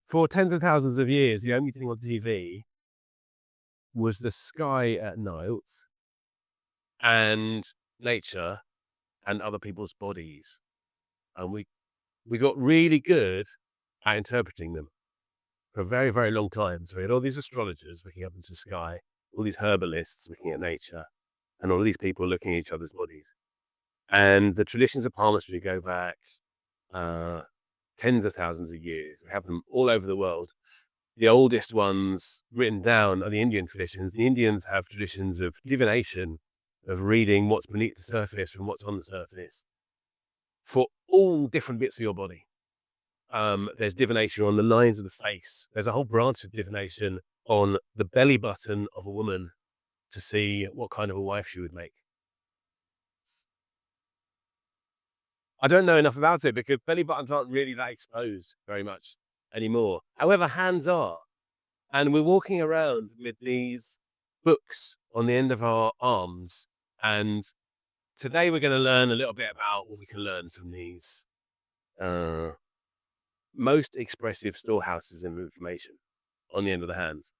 For tens of thousands of years, the only thing on TV was the sky at night and nature and other people's bodies. And we got really good at interpreting them for a very, very long time. So we had all these astrologers looking up into the sky, all these herbalists looking at nature, and all these people looking at each other's bodies. And the traditions of palmistry go back tens of thousands of years. We have them all over the world. The oldest ones written down are the Indian traditions. The Indians have traditions of divination, of reading what's beneath the surface and what's on the surface for all different bits of your body. There's divination on the lines of the face. There's a whole branch of divination on the belly button of a woman to see what kind of a wife she would make. I don't know enough about it because belly buttons aren't really that exposed very much anymore. However, hands are. And we're walking around with these books on the end of our arms. And today we're going to learn a little bit about what we can learn from these most expressive storehouses of information on the end of the hands.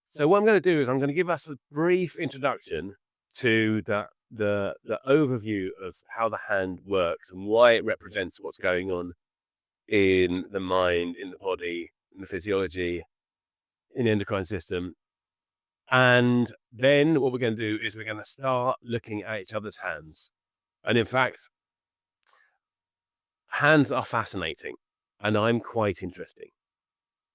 So what I'm going to do is I'm going to give us a brief introduction to the overview of how the hand works and why it represents what's going on in the mind, in the body, in the physiology, in the endocrine system. And then what we're going to do is we're going to start looking at each other's hands. And in fact, hands are fascinating and I'm quite interesting.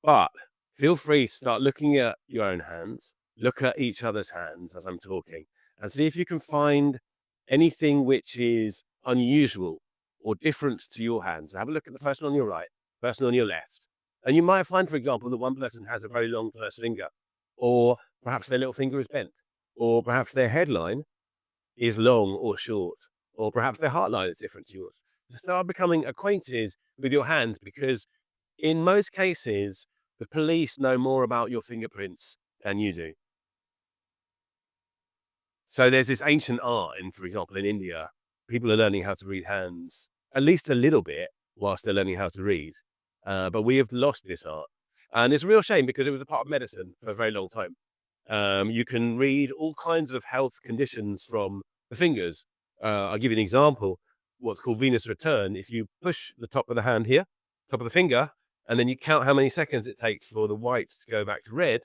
But feel free to start looking at your own hands, look at each other's hands as I'm talking, and see if you can find anything which is unusual or different to your hands. So have a look at the person on your right, person on your left. And you might find, for example, that one person has a very long first finger, or perhaps their little finger is bent, or perhaps their headline is long or short, or perhaps their heart line is different to yours. So start becoming acquainted with your hands because in most cases, the police know more about your fingerprints than you do. So there's this ancient art, for example, in India, people are learning how to read hands, at least a little bit, whilst they're learning how to read. But we have lost this art. And it's a real shame because it was a part of medicine for a very long time. You can read all kinds of health conditions from the fingers. I'll give you an example, what's called venous return. If you push the top of the hand here, top of the finger, and then you count how many seconds it takes for the white to go back to red,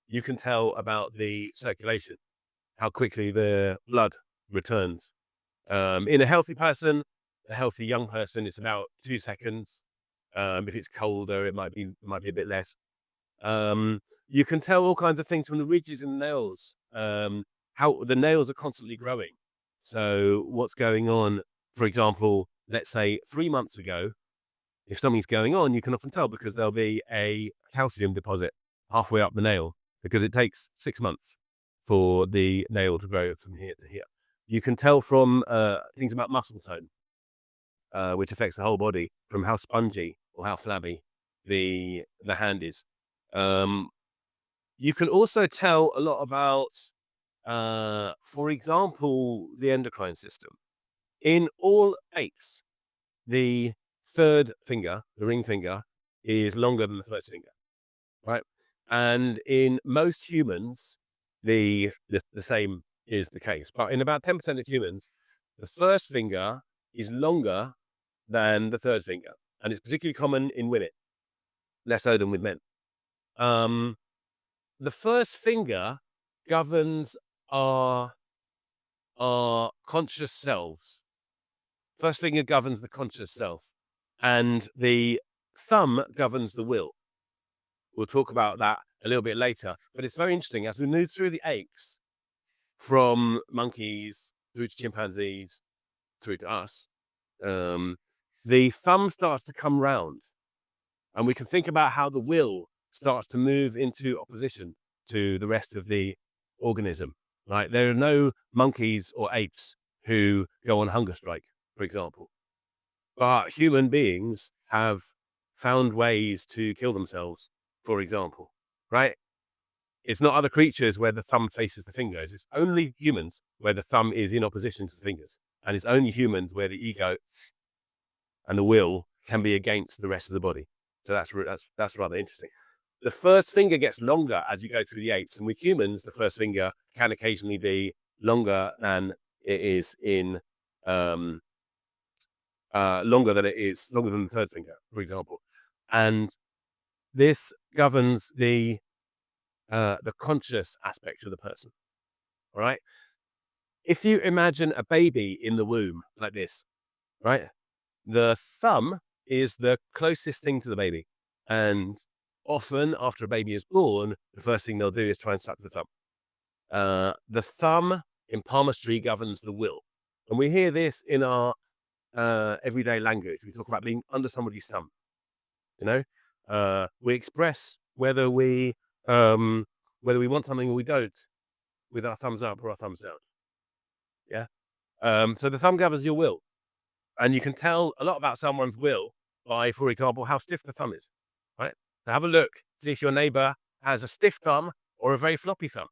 you can tell about the circulation, how quickly the blood returns. In a healthy person, a healthy young person, it's about 2 seconds. If it's colder, it might be a bit less. You can tell all kinds of things from the ridges in the nails, how the nails are constantly growing. So what's going on, for example, let's say 3 months ago, if something's going on, you can often tell because there'll be a calcium deposit halfway up the nail because it takes 6 months for the nail to grow from here to here. You can tell from things about muscle tone, which affects the whole body, from how spongy or how flabby the hand is. You can also tell a lot about, for example, the endocrine system. In all apes, the third finger, the ring finger, is longer than the first finger, right? And in most humans, the same is the case. But in about 10% of humans, the first finger is longer than the third finger. And it's particularly common in women, less so than with men. The first finger governs our conscious selves. First finger governs the conscious self. And the thumb governs the will. We'll talk about that a little bit later. But it's very interesting. As we move through the apes, from monkeys through to chimpanzees, through to us, the thumb starts to come round. And we can think about how the will starts to move into opposition to the rest of the organism. Right? There are no monkeys or apes who go on hunger strike, for example. But human beings have found ways to kill themselves, for example, right? It's not other creatures where the thumb faces the fingers. It's only humans where the thumb is in opposition to the fingers. And it's only humans where the ego and the will can be against the rest of the body. So that's rather interesting. The first finger gets longer as you go through the apes, and with humans, the first finger can occasionally be longer than it is in longer than the third finger, for example. And this governs the conscious aspect of the person. All right. If you imagine a baby in the womb like this, right, the thumb is the closest thing to the baby. And often after a baby is born, the first thing they'll do is try and suck the thumb. The thumb in palmistry governs the will. And we hear this in our everyday language. We talk about being under somebody's thumb. You know, we express whether we want something or we don't with our thumbs up or our thumbs down. Yeah. So the thumb governs your will, and you can tell a lot about someone's will by, for example, how stiff the thumb is. Right. So have a look, see if your neighbor has a stiff thumb or a very floppy thumb.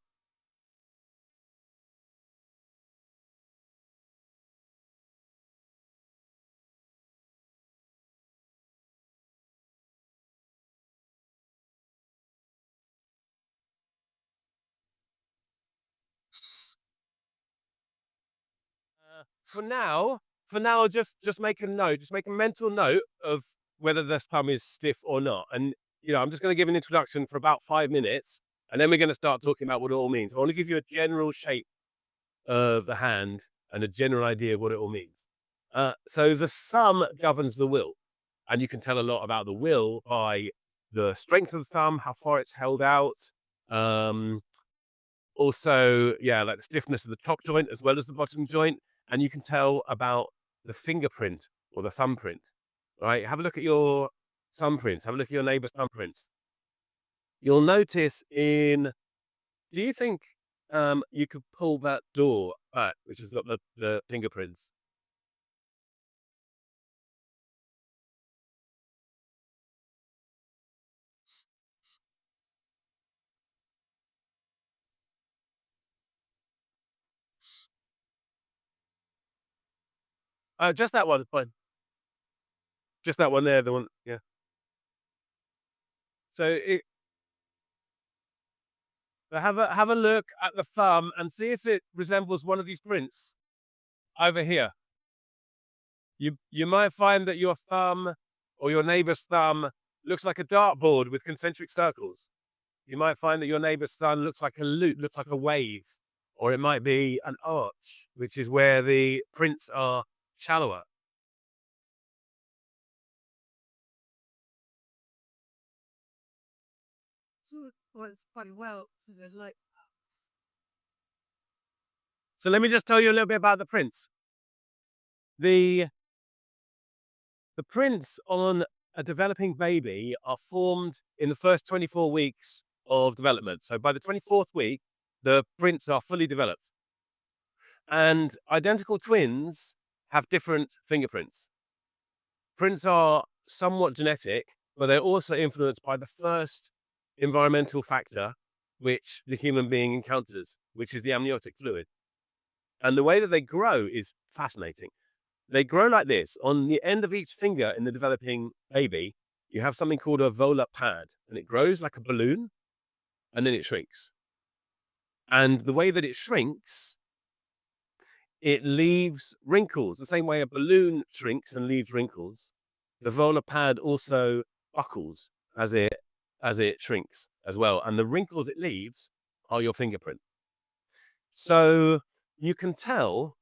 For now, just make a note, just make a mental note of whether the thumb is stiff or not. And I'm just going to give an introduction for about 5 minutes, and then we're going to start talking about what it all means. I want to give you a general shape of the hand and a general idea of what it all means. So the thumb governs the will, and you can tell a lot about the will by the strength of the thumb, how far it's held out. Also, yeah, like the stiffness of the top joint as well as the bottom joint. And you can tell about the fingerprint or the thumbprint, right? Have a look at your thumbprints. Have a look at your neighbor's thumbprints. You'll notice do you think you could pull that door back, which has got the fingerprints? Just that one is fine. Just that one there, the one, yeah. So have a look at the thumb and see if it resembles one of these prints over here. You might find that your thumb or your neighbor's thumb looks like a dartboard with concentric circles. You might find that your neighbor's thumb looks like a loop, looks like a wave, or it might be an arch, which is where the prints are shallower. Well, it's quite well. So there's like. So let me just tell you a little bit about the prints. The prints on a developing baby are formed in the first 24 weeks of development. So by the 24th week, the prints are fully developed. And identical twins have different fingerprints. Prints are somewhat genetic, but they're also influenced by the first environmental factor which the human being encounters, which is the amniotic fluid. And the way that they grow is fascinating. They grow like this. On the end of each finger in the developing baby, you have something called a volar pad, and it grows like a balloon, and then it shrinks. And the way that it shrinks, it leaves wrinkles. The same way a balloon shrinks and leaves wrinkles, the volar pad also buckles as it shrinks as well. And the wrinkles it leaves are your fingerprint. So you can tell,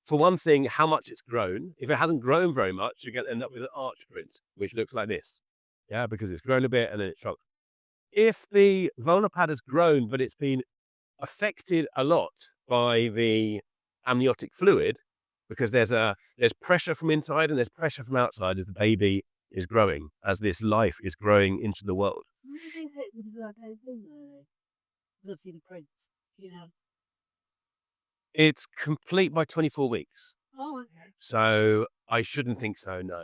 for one thing, how much it's grown. If it hasn't grown very much, you're going to end up with an arch print, which looks like this. Yeah, because it's grown a bit and then it's shrunk. If the volar pad has grown, but it's been affected a lot by the amniotic fluid, because there's pressure from inside and there's pressure from outside as the baby is growing, as this life is growing into the world. It's complete by 24 weeks. Oh, okay. So I shouldn't think so, no.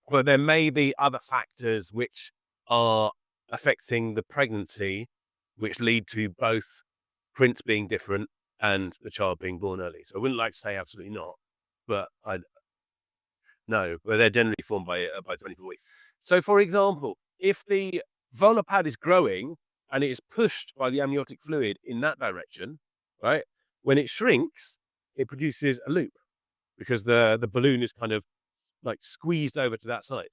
But there may be other factors which are affecting the pregnancy, which lead to both prints being different and the child being born early. So I wouldn't like to say absolutely not, but no, but they're generally formed by 24 weeks. So, for example, if the volar pad is growing and it is pushed by the amniotic fluid in that direction, right? When it shrinks, it produces a loop because the balloon is kind of like squeezed over to that side.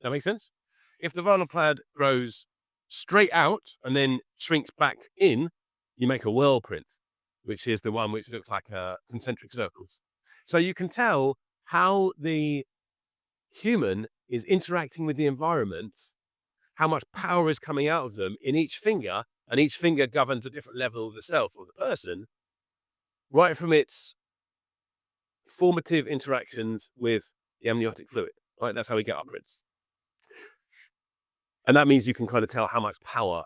That makes sense? If the volar pad grows straight out and then shrinks back in, you make a whirl print, which is the one which looks like concentric circles. So you can tell how the human is interacting with the environment, how much power is coming out of them in each finger, and each finger governs a different level of the self or the person, right from its formative interactions with the amniotic fluid. Right, that's how we get our prints. And that means you can kind of tell how much power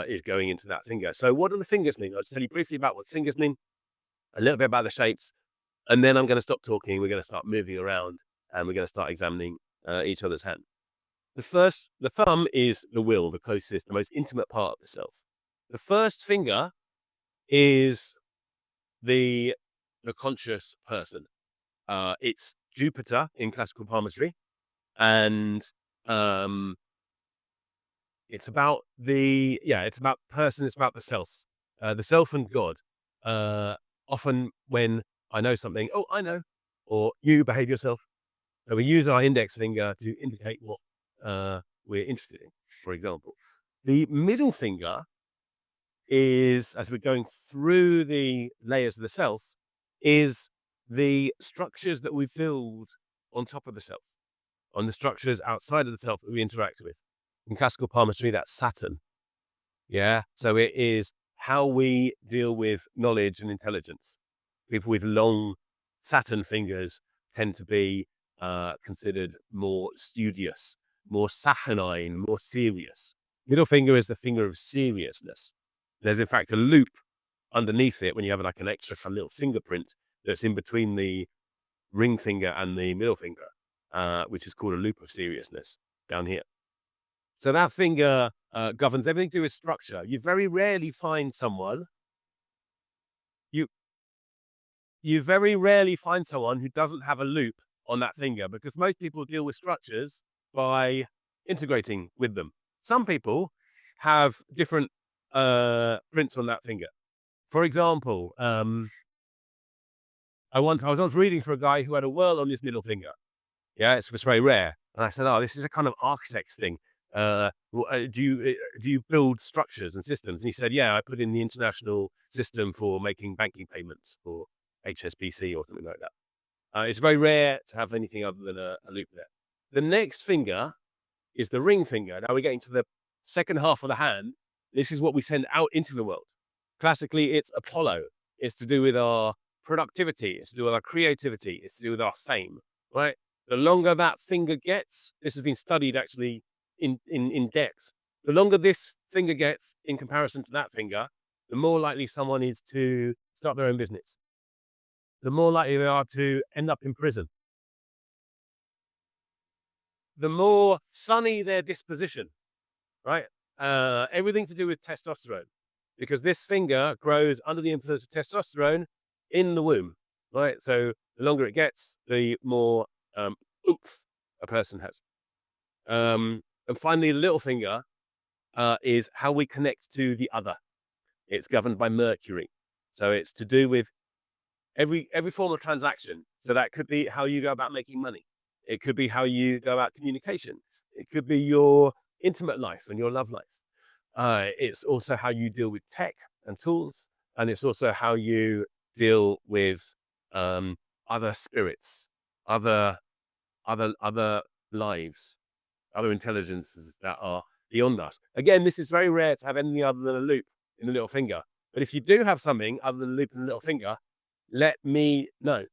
is going into that finger. So what do the fingers mean? I'll just tell you briefly about what fingers mean, a little bit about the shapes, and then I'm going to stop talking. We're going to start moving around and we're going to start examining each other's hand. The thumb is the will, the closest, the most intimate part of the self. The first finger is the conscious person. It's Jupiter in classical palmistry, and it's about it's about person, it's about the self and God. Often when I know something, oh, I know, or you behave yourself. So we use our index finger to indicate what we're interested in, for example. The middle finger is, as we're going through the layers of the self, is the structures that we build on top of the self, on the structures outside of the self that we interact with. In classical palmistry, that's Saturn. Yeah. So it is how we deal with knowledge and intelligence. People with long Saturn fingers tend to be considered more studious, more saturnine, more serious. Middle finger is the finger of seriousness. There's in fact a loop underneath it when you have like an extra little fingerprint that's in between the ring finger and the middle finger, which is called a loop of seriousness down here. So that finger governs everything to do with structure. You very rarely find someone, you very rarely find someone who doesn't have a loop on that finger, because most people deal with structures by integrating with them. Some people have different prints on that finger. For example, I was once reading for a guy who had a whirl on his middle finger. Yeah, it's very rare. And I said, oh, this is a kind of architect's thing. Do you build structures and systems? And he said, yeah, I put in the international system for making banking payments for HSBC or something like that. It's very rare to have anything other than a loop there. The next finger is the ring finger. Now we're getting to the second half of the hand. This is what we send out into the world. Classically, it's Apollo. It's to do with our productivity. It's to do with our creativity. It's to do with our fame, right? The longer that finger gets, this has been studied actually in depth. The longer this finger gets in comparison to that finger, the more likely someone is to start their own business. The more likely they are to end up in prison. The more sunny their disposition, right? Everything to do with testosterone, because this finger grows under the influence of testosterone in the womb, right? So the longer it gets, the more oomph a person has. And finally, the little finger is how we connect to the other. It's governed by Mercury. So it's to do with every form of transaction. So that could be how you go about making money. It could be how you go about communication. It could be your intimate life and your love life. It's also how you deal with tech and tools. And it's also how you deal with other spirits, other lives, other intelligences that are beyond us. Again, this is very rare to have anything other than a loop in the little finger. But if you do have something other than a loop in the little finger, let me know.